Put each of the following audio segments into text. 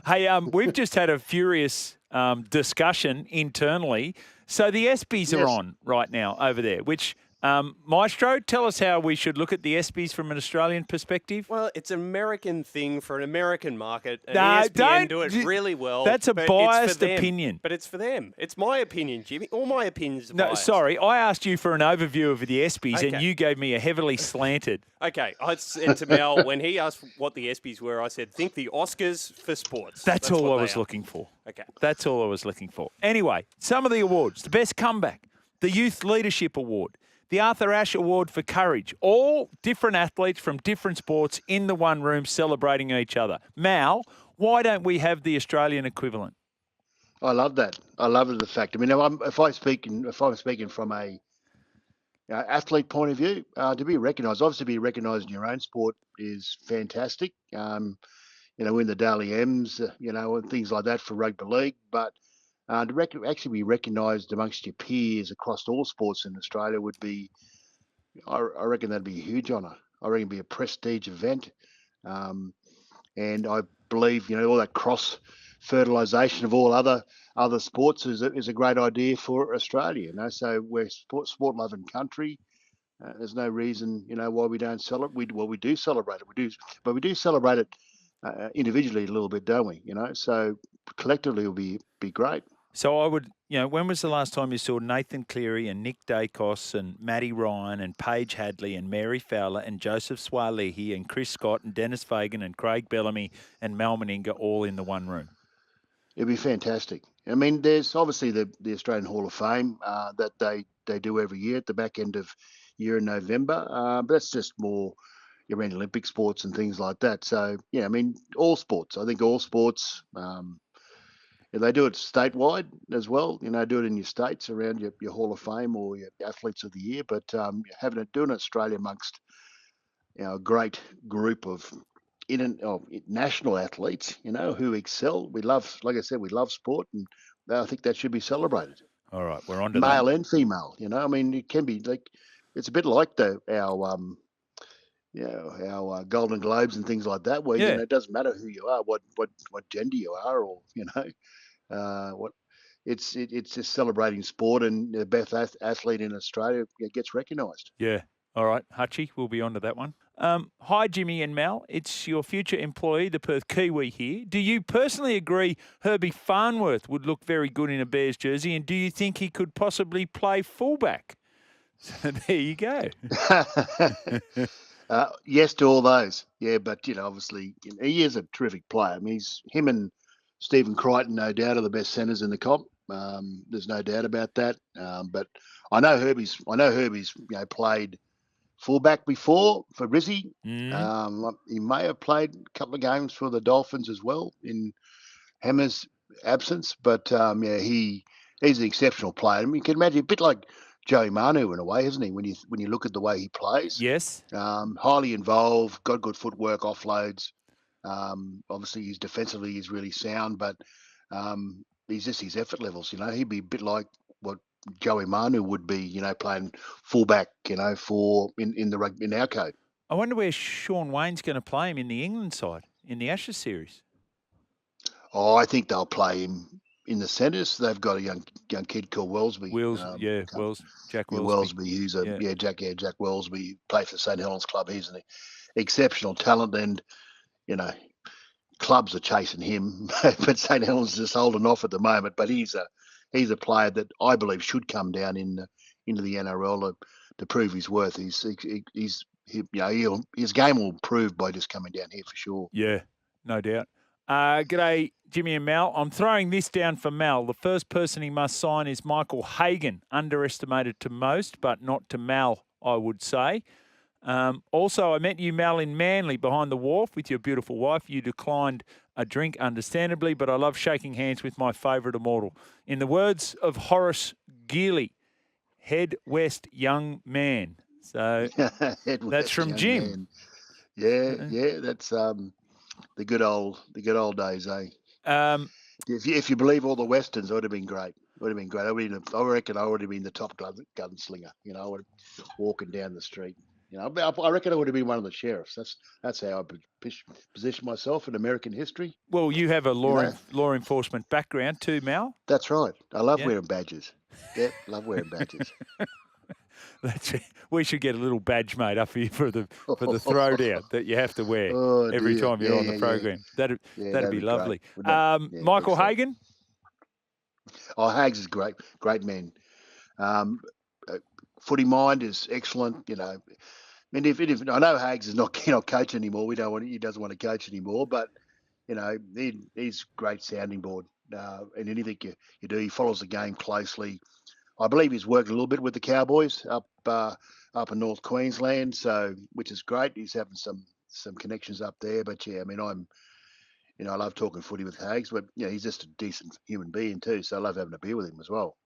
Hey, we've just had a furious discussion internally. So the ESPYs are Yes. on right now over there, which, Maestro, tell us how we should look at the ESPYs from an Australian perspective. Well, it's an American thing for an American market, and No, ESPN don't- do it really well. That's a but it's for biased them. opinion. But it's for them. It's my opinion, Jimmy. All my opinions are No, biased. sorry, I asked you for an overview of the ESPYs, Okay. and you gave me a heavily slanted. Okay, I said to Mal, when he asked what the ESPYs were, I said, think the Oscars for sports. That's all what I they was are. looking for. Okay. That's all I was looking for. Anyway, some of the awards. The Best Comeback, the Youth Leadership Award, the Arthur Ashe Award for Courage. All different athletes from different sports in the one room celebrating each other. Mal, why don't we have the Australian equivalent? I love that. I love the fact. I mean, if I'm speaking from a athlete point of view, to be recognised, obviously, be recognised in your own sport is fantastic. Win the Daly M's, and things like that for rugby league. But to actually be recognised amongst your peers across all sports in Australia would be, I reckon that'd be a huge honour. I reckon it'd be a prestige event. And I believe, all that cross fertilisation of all other sports is a great idea for Australia. So we're sport loving country. There's no reason, why we don't celebrate. We do celebrate it. We do celebrate it individually a little bit, don't we? So collectively it'll be great. So I would, when was the last time you saw Nathan Cleary and Nick Dacos and Matty Ryan and Paige Hadley and Mary Fowler and Joseph Swalehi and Chris Scott and Dennis Fagan and Craig Bellamy and Mal Meninga all in the one room? It'd be fantastic. I mean, there's obviously the Australian Hall of Fame that they do every year at the back end of year in November. But that's just more around Olympic sports and things like that. So, I mean, all sports. I think all sports, they do it statewide as well. Do it in your states around your Hall of Fame or your athletes of the year. But doing it in Australia amongst a great group of national athletes, who excel. We love, like I said, we love sport, and I think that should be celebrated. All right, we're on to male and female. I mean, it can be like it's a bit like our Golden Globes and things like that, where it doesn't matter who you are, what gender you are, or it's just celebrating sport, and the best athlete in Australia gets recognised. Yeah. All right, Hutchie, we'll be on to that one. Hi, Jimmy and Mal. It's your future employee, the Perth Kiwi here. Do you personally agree Herbie Farnworth would look very good in a Bears jersey, and do you think he could possibly play fullback? So there you go. Yes to all those. Yeah, but, obviously, he is a terrific player. I mean, him and Stephen Crichton, no doubt, are the best centres in the comp. There's no doubt about that. But I know Herbie's played fullback before for Brizzy. He may have played a couple of games for the Dolphins as well in Hammer's absence. But he's an exceptional player. I mean, you can imagine a bit like Joey Manu in a way, isn't he? When you look at the way he plays, yes, highly involved, got good footwork, offloads. Obviously, he's defensively he's really sound, but he's just his effort levels. He'd be a bit like what Joey Manu would be, playing fullback, for in our code. I wonder where Sean Wayne's going to play him in the England side in the Ashes series. Oh, I think they'll play him in the centres. They've got a young kid called Wellesby. Jack Wellesby. Wellesby, who's Jack Wellesby, played for the St Helens Club. He's an exceptional talent, and clubs are chasing him, but St Helens is just holding off at the moment. But he's a player that I believe should come down into the NRL to prove his worth. His game will improve by just coming down here for sure. Yeah, no doubt. G'day, Jimmy and Mal. I'm throwing this down for Mal. The first person he must sign is Michael Hagan, underestimated to most, but not to Mal, I would say. Also, I met you, Mal, in Manly behind the wharf with your beautiful wife. You declined a drink, understandably, but I love shaking hands with my favourite immortal. In the words of Horace Geely, head west, young man. So that's from Jim. Man. Yeah, that's the good old days, eh? If you believe all the westerns, it would have been great. I reckon I would have been the top gunslinger. Walking down the street. You know, I reckon I would have been one of the sheriffs. That's how I position myself in American history. Well, you have a know? law enforcement background too, Mal. That's right. I love Yeah. wearing badges. Yeah, love wearing badges. We should get a little badge made up here for the throwdown that you have to wear every dear. time you're on the program. That'd be lovely. Great, wouldn't it? Michael excellent. Hagan. Oh, Hags is great man. Footy mind is excellent. You know, I mean, if I know Hags is not keen on coach anymore. He doesn't want to coach anymore. But you know, he's great sounding board. And anything you do, he follows the game closely. I believe he's worked a little bit with the Cowboys up in North Queensland, so which is great. He's having some connections up there. But yeah, I mean, I love talking footy with Hags, but you know, he's just a decent human being too. So I love having a beer with him as well.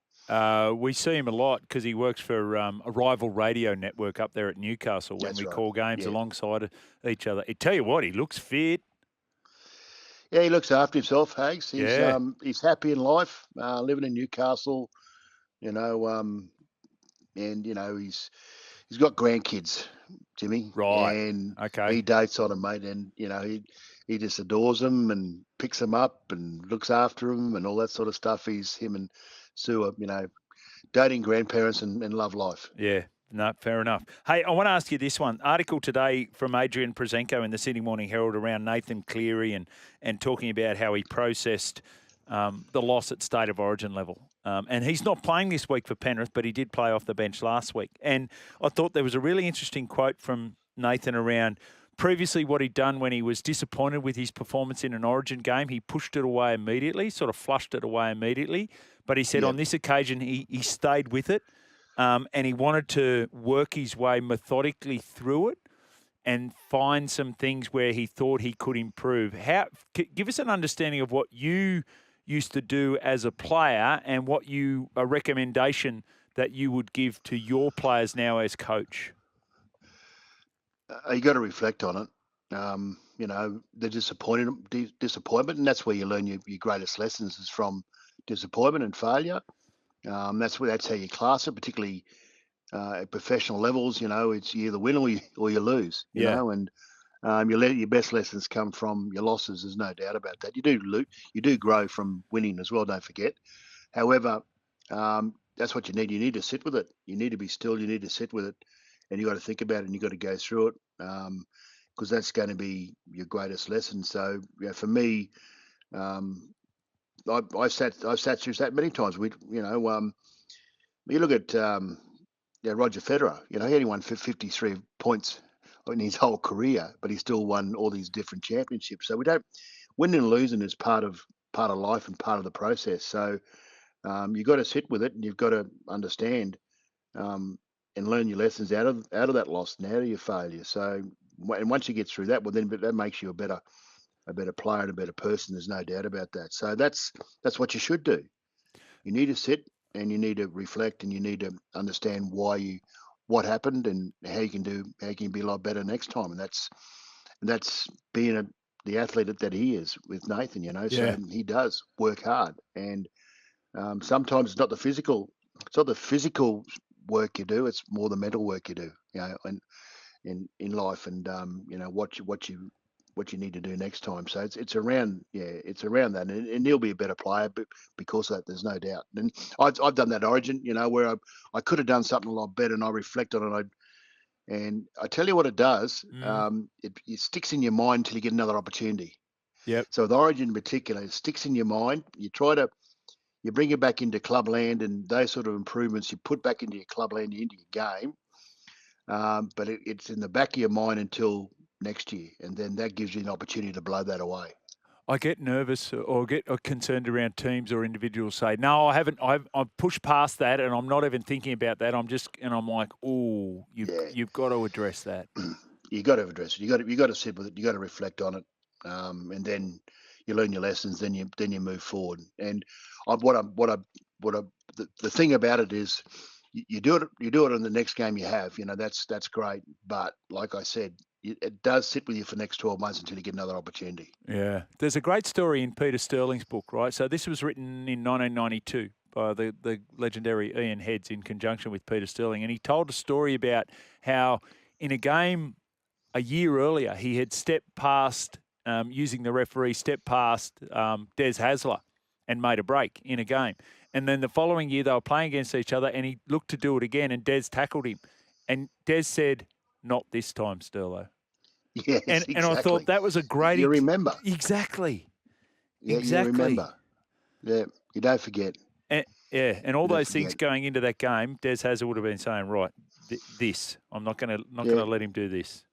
We see him a lot because he works for a rival radio network up there at Newcastle when we call games alongside each other. I tell you what, he looks fit. Yeah, he looks after himself, Hags. He's happy in life, living in Newcastle. You know, and you know he's got grandkids, Jimmy. Right. And okay. He dates on them, mate. And you know he just adores them and picks them up and looks after them and all that sort of stuff. Him and Sue are, you know, dating grandparents and love life. Yeah. No, fair enough. Hey, I want to ask you this one. Article today from Adrian Prezenko in the Sydney Morning Herald around Nathan Cleary and talking about how he processed the loss at State of Origin level. And he's not playing this week for Penrith, but he did play off the bench last week. And I thought there was a really interesting quote from Nathan around previously what he'd done when he was disappointed with his performance in an Origin game. He pushed it away immediately, sort of flushed it away immediately. But he said on this occasion he stayed with it and he wanted to work his way methodically through it and find some things where he thought he could improve. Give us an understanding of what you used to do as a player and a recommendation that you would give to your players now as coach. You got to reflect on it. You know, the disappointment, and that's where you learn your greatest lessons is from disappointment and failure. That's how you class it, particularly at professional levels. You know, it's you either win or you lose. You know, and your best lessons come from your losses. There's no doubt about that. You do grow from winning as well. Don't forget. However, that's what you need. You need to sit with it. You need to be still. You need to sit with it, and you got to think about it. And you got to go through it because that's going to be your greatest lesson. So, yeah, for me, I've sat through that many times. You look at Roger Federer. You know, he only won 53 points in his whole career, but he still won all these different championships. So winning and losing is part of life and part of the process. So you've got to sit with it and you've got to understand and learn your lessons out of that loss and out of your failure. So and once you get through that, well, then that makes you a better player and a better person. There's no doubt about that. So that's what you should do. You need to sit and you need to reflect and you need to understand what happened and how you can be a lot better next time. And that's being the athlete that he is with Nathan, you know. So he does work hard. And sometimes it's not the physical work you do, it's more the mental work you do, you know, and in life and you know, what you need to do next time. So it's around that, and he'll be a better player because of that. There's no doubt. And I've done that Origin, you know, where I could have done something a lot better, and I reflect on it. And I tell you what it does. It sticks in your mind until you get another opportunity. Yep. So with Origin in particular, it sticks in your mind. You bring it back into clubland, and those sort of improvements you put back into your clubland, into your game. But it's in the back of your mind until next year, and then that gives you an opportunity to blow that away. I get nervous or get concerned around teams or individuals say, no, I haven't. I've pushed past that, and I'm not even thinking about that. I'm like, oh, you've got to address that. You got to address it. You got to sit with it. You got to reflect on it, and then you learn your lessons. Then you move forward. And the thing about it is, you do it on the next game you have. You know, that's great. But like I said, it does sit with you for the next 12 months until you get another opportunity. Yeah. There's a great story in Peter Sterling's book, right? So this was written in 1992 by the legendary Ian Heads in conjunction with Peter Sterling. And he told a story about how in a game a year earlier, he had stepped past, using the referee, stepped past Des Hasler and made a break in a game. And then the following year, they were playing against each other, and he looked to do it again, and Des tackled him. And Des said, "Not this time, Sterlo." Yes, exactly. And I thought that was a great... You remember. Exactly. Yeah, exactly. You remember. Yeah, you don't forget. And all those things forget. going into that game, Des Hasler would have been saying, right, this, I'm not going to let him do this.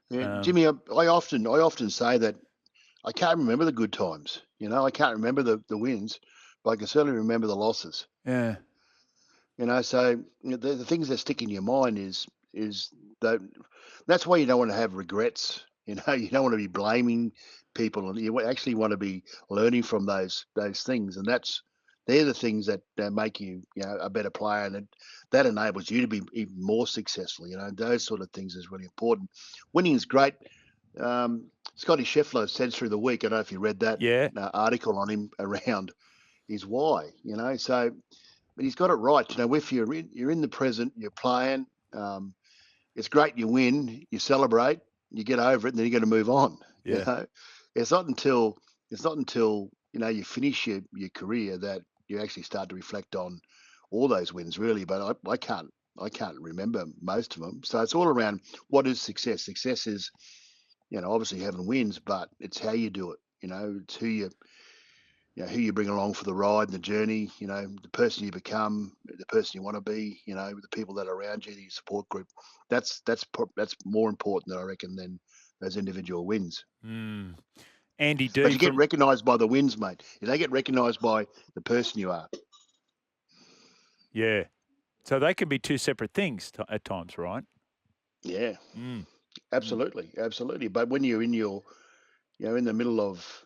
Yeah, Jimmy, I often say that I can't remember the good times. You know, I can't remember the wins, but I can certainly remember the losses. Yeah. You know, so the things that stick in your mind is that that's why you don't want to have regrets. You know, you don't want to be blaming people, and you actually want to be learning from those things, and they're the things that make you, a better player, and that enables you to be even more successful. You know, those sort of things is really important. Winning is great. Scotty Scheffler said through the week, I don't know if you read that article on him around his why. You know, so but he's got it right. You know, if you're in the present, you're playing. It's great you win, you celebrate, you get over it, and then you got to move on. Yeah. You know, it's not until you finish your career that you actually start to reflect on all those wins, really. But I can't remember most of them. So it's all around what is success. Success is, obviously having wins, but it's how you do it. You know, it's who you bring along for the ride and the journey, the person you become, the person you want to be, the people that are around you, the support group. That's more important, I reckon, than those individual wins. Andy D. But you get recognised by the wins, mate. You don't get recognised by the person you are. Yeah. So they can be two separate things at times, right? Yeah. Absolutely. But when you're in in the middle of,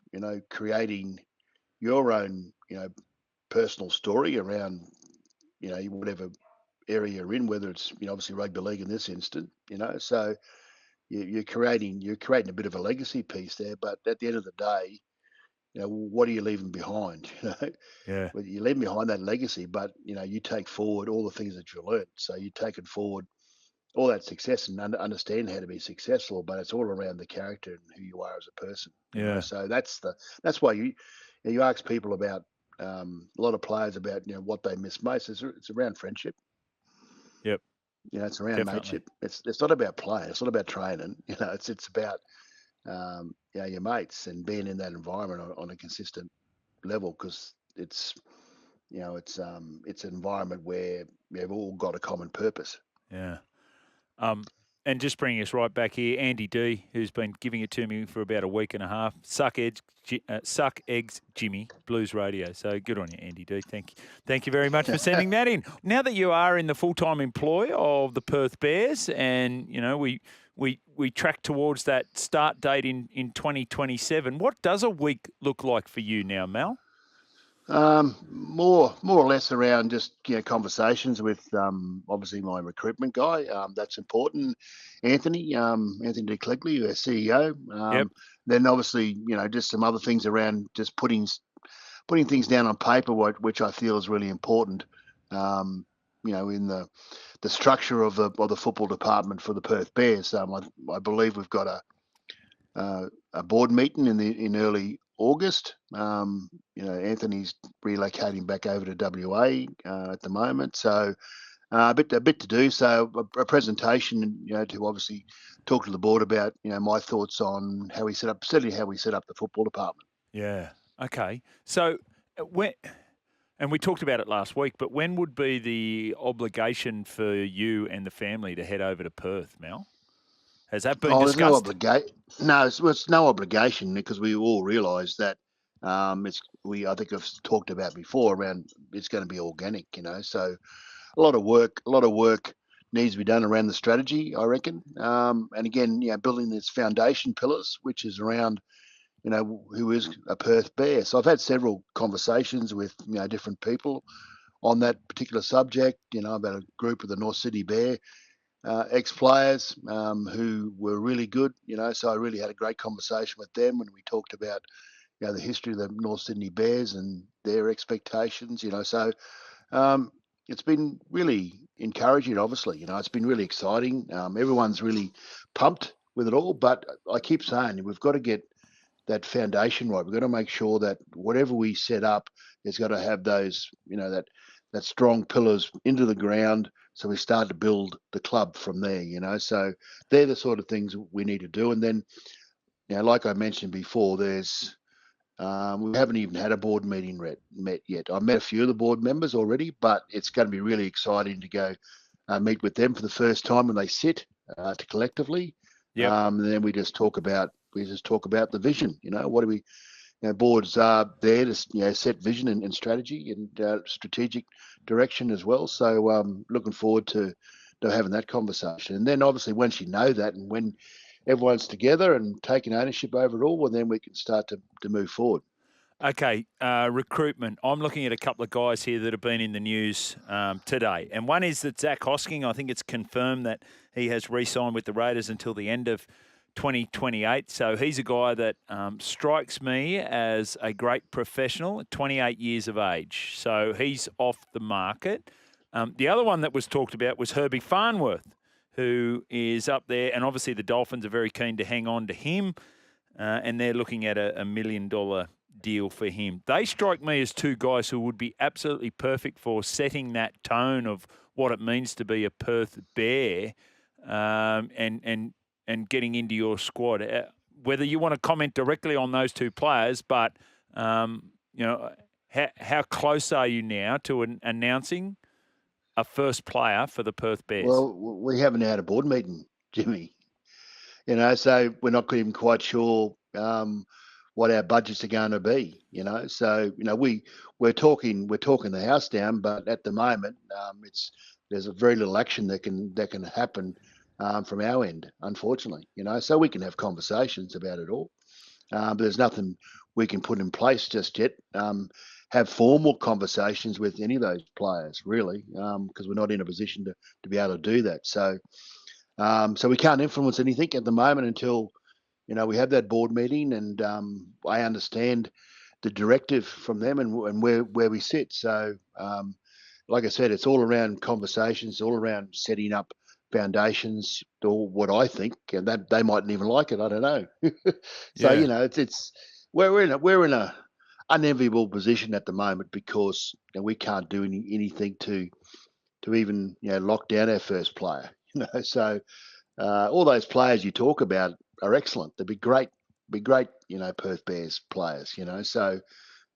creating your own, personal story around, whatever area you're in, whether it's, obviously rugby league in this instant, so you're creating a bit of a legacy piece there. But at the end of the day, what are you leaving behind? Yeah. Well, you leave behind that legacy, but you take forward all the things that you learned. So you take it forward, all that success, and understand how to be successful. But it's all around the character and who you are as a person. Yeah. So that's why you ask people about a lot of players about what they miss most. It's around friendship. Yep. It's around Definitely. mateship. It's not about playing. It's not about training. It's about your mates and being in that environment on a consistent level, because it's an environment where we've all got a common purpose. Yeah. And just bringing us right back here, Andy D, who's been giving it to me for about a week and a half. Suck eggs, Jimmy, Blues Radio. So good on you, Andy D. Thank you very much for sending that in. Now that you are in the full-time employ of the Perth Bears, and we track towards that start date in 2027, what does a week look like for you now, Mal? More or less around just conversations with obviously my recruitment guy. That's important. Anthony Cleary, our CEO. Yep. Then obviously just some other things around just putting things down on paper, which I feel is really important. In the structure of the football department for the Perth Bears. I believe we've got a board meeting in early August. Anthony's relocating back over to WA at the moment, so a bit to do. So a presentation, to obviously talk to the board about my thoughts on how we set up the football department. Yeah. Okay. So and we talked about it last week, but when would be the obligation for you and the family to head over to Perth, Mel? Has that been discussed? There's no obligation. No, it's no obligation, because we all realise that I think I've talked about before around it's going to be organic, So a lot of work needs to be done around the strategy, I reckon. And again, building this foundation pillars, which is around who is a Perth Bear. So I've had several conversations with different people on that particular subject. About a group of the North Sydney Bear ex-players who were really good, so I really had a great conversation with them when we talked about, the history of the North Sydney Bears and their expectations, So it's been really encouraging, obviously. It's been really exciting. Everyone's really pumped with it all, but I keep saying we've got to get that foundation right. We've got to make sure that whatever we set up has got to have those, that strong pillars into the ground. So we start to build the club from there, So they're the sort of things we need to do. And then, like I mentioned before, there's we haven't even had a board meeting met yet. I've met a few of the board members already, but it's going to be really exciting to go meet with them for the first time when they sit to collectively. Yep. And then we just talk about the vision. What do we? Boards are there to set vision and strategy and strategic direction as well. So looking forward to having that conversation. And then obviously once you know that and when everyone's together and taking ownership over it all, well, then we can start to move forward. Okay, recruitment. I'm looking at a couple of guys here that have been in the news today. And one is that Zach Hosking, I think it's confirmed that he has re-signed with the Raiders until the end of 2028. So he's a guy that strikes me as a great professional at 28 years of age. So he's off the market. The other one that was talked about was HERBIE FARNWORTH, who is up there. And obviously the Dolphins are very keen to hang on to him. And they're looking at a $1 million deal for him. They strike me as two guys who would be absolutely perfect for setting that tone of what it means to be a Perth Bear and getting into your squad. Whether you want to comment directly on those two players, but how close are you now to announcing a first player for the Perth Bears? Well, we haven't had a board meeting, Jimmy. So we're not even quite sure what our budgets are going to be. So we're talking the house down, but at the moment, there's a very little action that can happen from our end, unfortunately. So we can have conversations about it all, but there's nothing we can put in place just yet. Have formal conversations with any of those players, really, because we're not in a position to be able to do that. So we can't influence anything at the moment until we have that board meeting and I understand the directive from them and where we sit. So like I said, it's all around conversations, all around setting up foundations, or what I think, and that they mightn't even like it. I don't know. So Yeah. it's we're in a unenviable position at the moment because we can't do anything to even lock down our first player. So all those players you talk about are excellent. They'd be great, Perth Bears players. So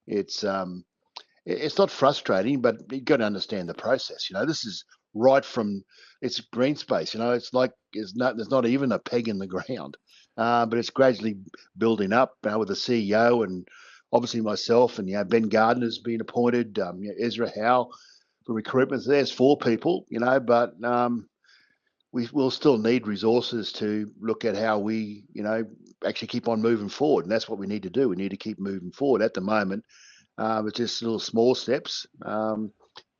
it's not frustrating, but you've got to understand the process. This is right from it's green space. It's like there's not even a peg in the ground, but it's gradually building up with the CEO and obviously myself and Ben Gardner's been appointed. Ezra Howe for recruitment. So there's 4 people. But we will still need resources to look at how we, actually keep on moving forward. And that's what we need to do. We need to keep moving forward. At the moment, it's just little small steps.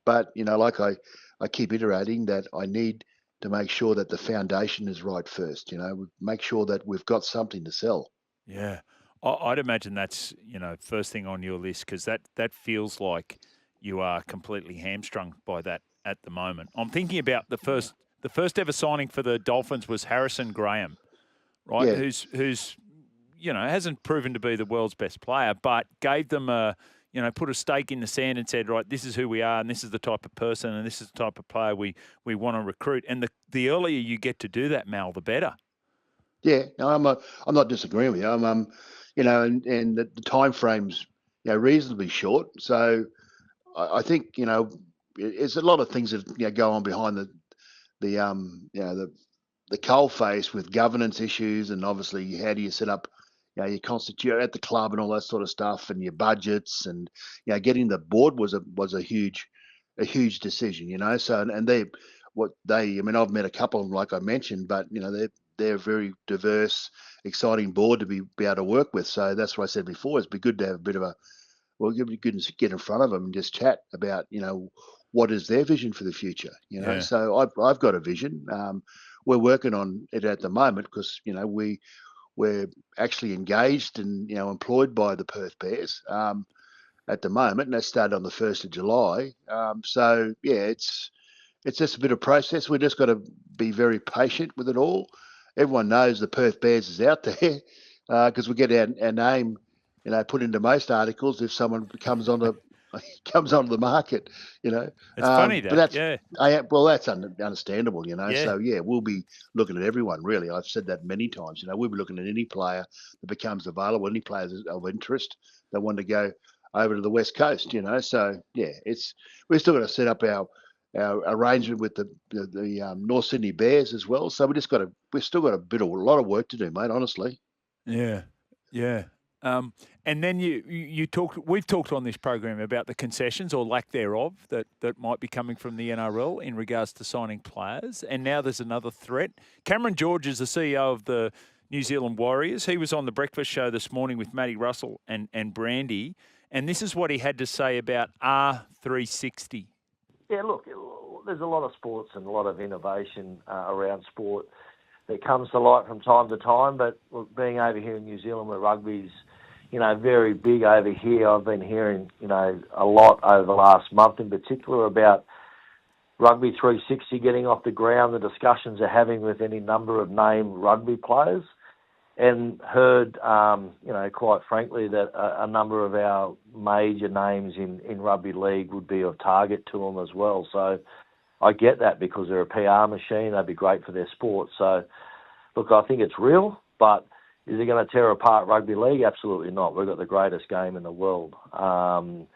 But, like I keep iterating that I need to make sure that the foundation is right first, make sure that we've got something to sell. Yeah. I'd imagine that's, first thing on your list because that feels like you are completely hamstrung by that at the moment. I'm thinking about the first ever signing for the Dolphins was Harrison Graham, right? Yeah. Who's hasn't proven to be the world's best player, but gave them put a stake in the sand and said, right, this is who we are and this is the type of person and this is the type of player we want to recruit. And the earlier you get to do that, Mal, the better. Yeah, no, I'm not disagreeing with you. And the time frame's reasonably short. So I think it's a lot of things that go on behind the coal face with governance issues, and obviously how do you set up your constitute at the club and all that sort of stuff, and your budgets, and getting the board was a huge decision. So and I've met a couple of them like I mentioned, but they're a very diverse, exciting board to be able to work with. So that's what I said before. It'd be good to have a bit of it'd be good to get in front of them and just chat about what is their vision for the future. Yeah. So I've got a vision. We're working on it at the moment because we're actually engaged and employed by the Perth Bears at the moment, and that started on the 1st of July. So yeah, it's just a bit of process. We just got to be very patient with it all. Everyone knows the Perth Bears is out there because we get our name, put into most articles if someone comes onto the market. It's funny but that, that's that's understandable. Yeah. So we'll be looking at everyone really. I've said that many times. We'll be looking at any player that becomes available, any players of interest that want to go over to the West Coast. So we're still got to set up our arrangement with the North Sydney Bears as well. So we've still got a lot of work to do, mate. Honestly. Yeah. And then we've talked on this program about the concessions or lack thereof that might be coming from the NRL in regards to signing players. And now there's another threat. Cameron George is the CEO of the New Zealand Warriors. He was on the breakfast show this morning with Matty Russell and Brandy. And this is what he had to say about R360. Yeah, look, there's a lot of sports and a lot of innovation around sport that comes to light from time to time. But look, being over here in New Zealand where rugby's, very big over here, I've been hearing, a lot over the last month in particular about Rugby 360 getting off the ground, the discussions they're having with any number of named rugby players, and heard, quite frankly, that a number of our major names in rugby league would be of target to them as well. So I get that because they're a PR machine. They'd be great for their sport. So, look, I think it's real, but is it going to tear apart rugby league? Absolutely not. We've got the greatest game in the world. However,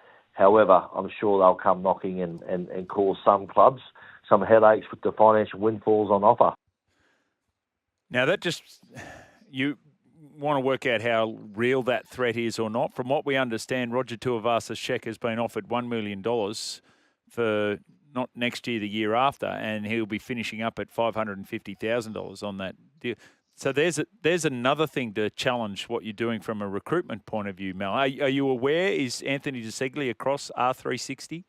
I'm sure they'll come knocking and cause some clubs some headaches with the financial windfalls on offer. Now, you want to work out how real that threat is or not. From what we understand, Roger Tuivasa-Sheck has been offered $1 million for not next year, the year after, and he'll be finishing up at $550,000 on that deal. So there's another thing to challenge what you're doing from a recruitment point of view, Mel. Are you aware? Is Anthony DeSegli across R360?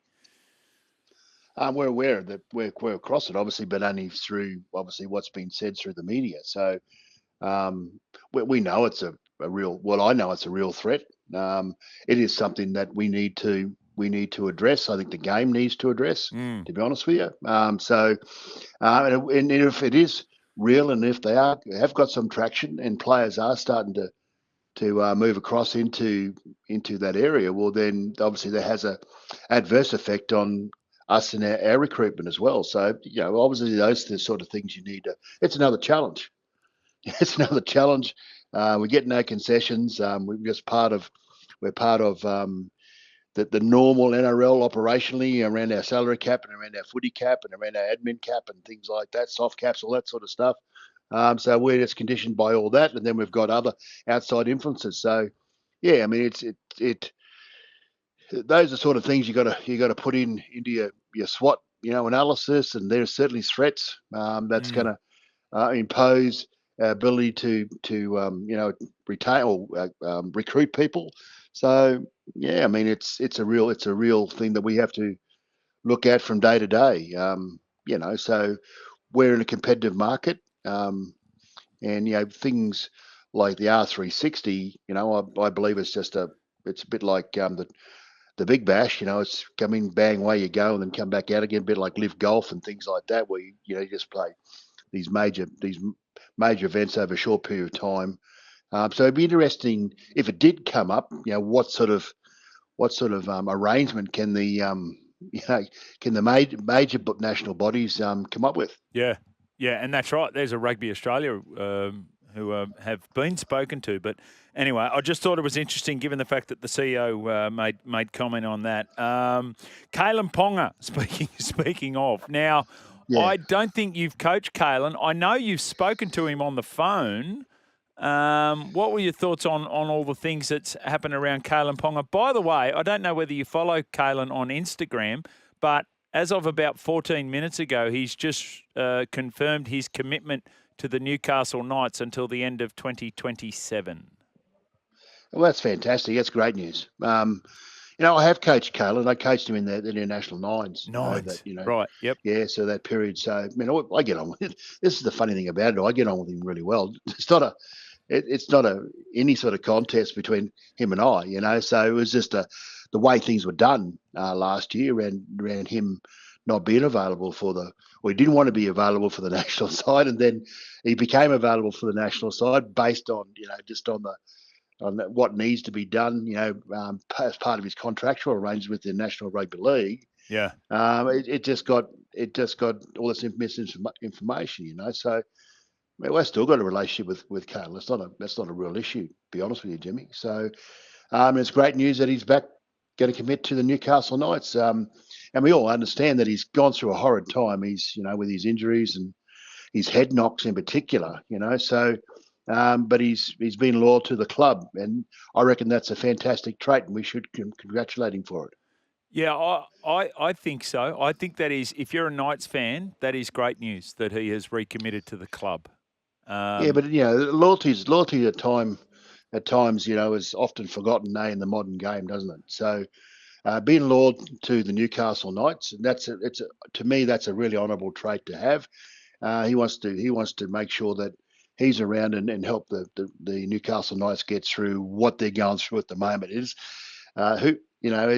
We're aware that we're across it, obviously, but only through what's been said through the media. So we know it's a real. Well, I know it's a real threat. It is something that we need to address. I think the game needs to address. To be honest with you, and if it is real, and if they have got some traction, and players are starting to move across into that area, well, then obviously that has a adverse effect on us and our recruitment as well. So obviously those are the sort of things you need to. It's another challenge. It's another challenge. We get no concessions. We're part of the normal NRL operationally around our salary cap and around our footy cap and around our admin cap and things like that, soft caps, all that sort of stuff. So we're just conditioned by all that, and then we've got other outside influences. So, yeah, I mean, those are sort of things you got to put into your SWOT, analysis, and there's certainly threats that's going to impose our ability to retain or recruit people. So yeah, I mean it's a real thing that we have to look at from day to day. So we're in a competitive market, and things like the R360. I believe it's a bit like the Big Bash. It's coming bang, away you go, and then come back out again. A bit like Live Golf and things like that, where you just play these major events over a short period of time. So it'd be interesting if it did come up. What sort of arrangement can the major national bodies come up with? Yeah, and that's right. There's a Rugby Australia who have been spoken to. But anyway, I just thought it was interesting given the fact that the CEO made comment on that. Kalyn Ponga, speaking of. Now, I don't think you've coached Kalyn. I know you've spoken to him on the phone. What were your thoughts on all the things that's happened around Kalyn Ponga? By the way, I don't know whether you follow Kalyn on Instagram, but as of about 14 minutes ago, he's just confirmed his commitment to the Newcastle Knights until the end of 2027. Well, that's fantastic. That's great news. I have coached Kalyn. I coached him in the international nines. Right, yep. Yeah, so that period. So, I get on with it. This is the funny thing about it. I get on with him really well. It's not any sort of contest between him and I, So it was just the way things were done last year around him not being available he didn't want to be available for the national side, and then he became available for the national side based on, just on what needs to be done, as part of his contractual arrangement with the National Rugby League. Yeah. It just got all this misinformation, So we've still got a relationship with Kalyn. That's not a real issue, to be honest with you, Jimmy. So it's great news that he's back, going to commit to the Newcastle Knights. And we all understand that he's gone through a horrid time. He's, with his injuries and his head knocks in particular, So, but he's been loyal to the club, and I reckon that's a fantastic trait, and we should congratulate him for it. Yeah, I think so. I think that is, if you're a Knights fan, that is great news that he has recommitted to the club. Yeah, but loyalty at times, is often forgotten in the modern game, doesn't it? So, being loyal to the Newcastle Knights, to me that's a really honourable trait to have. He wants to make sure that he's around and help the Newcastle Knights get through what they're going through at the moment. It's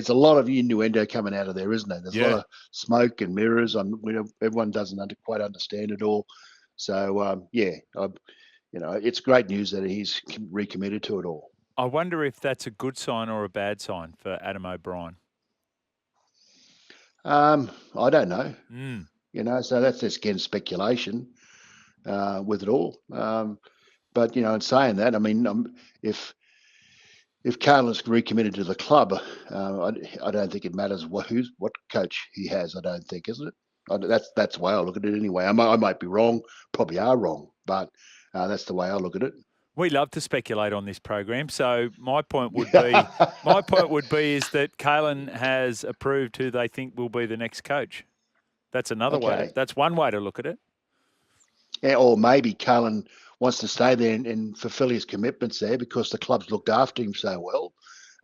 a lot of innuendo coming out of there, isn't there? There's a lot of smoke and mirrors. Everyone doesn't quite understand it all. So, it's great news that he's recommitted to it all. I wonder if that's a good sign or a bad sign for Adam O'Brien. I don't know. So that's just, again, speculation with it all. But, in saying that, I mean, if Kalyn's recommitted to the club, I don't think it matters what coach he has. I don't think, isn't it? That's the way I look at it anyway. I might be wrong, probably are wrong, but that's the way I look at it. We love to speculate on this program, so my point would be is that Kalyn has approved who they think will be the next coach. That's another way. That's one way to look at it. Yeah, or maybe Kalyn wants to stay there and fulfil his commitments there because the club's looked after him so well.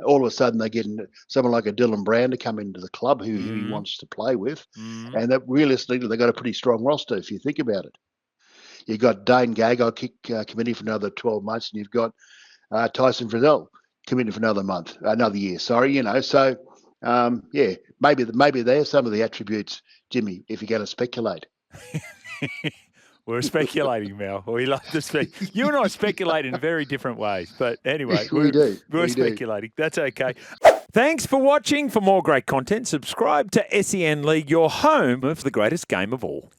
All of a sudden, they get someone like a Dylan Brown to come into the club who he wants to play with. And that realistically, they've got a pretty strong roster if you think about it. You've got Dane Gagai committing for another 12 months, and you've got Tyson Frizzell committing for another year. Sorry, So, maybe there's some of the attributes, Jimmy, if you're going to speculate. We're speculating, Mal. We love to speak. You and I speculate in very different ways. But anyway, we're speculating. That's okay. Thanks for watching. For more great content, subscribe to SEN League, your home of the greatest game of all.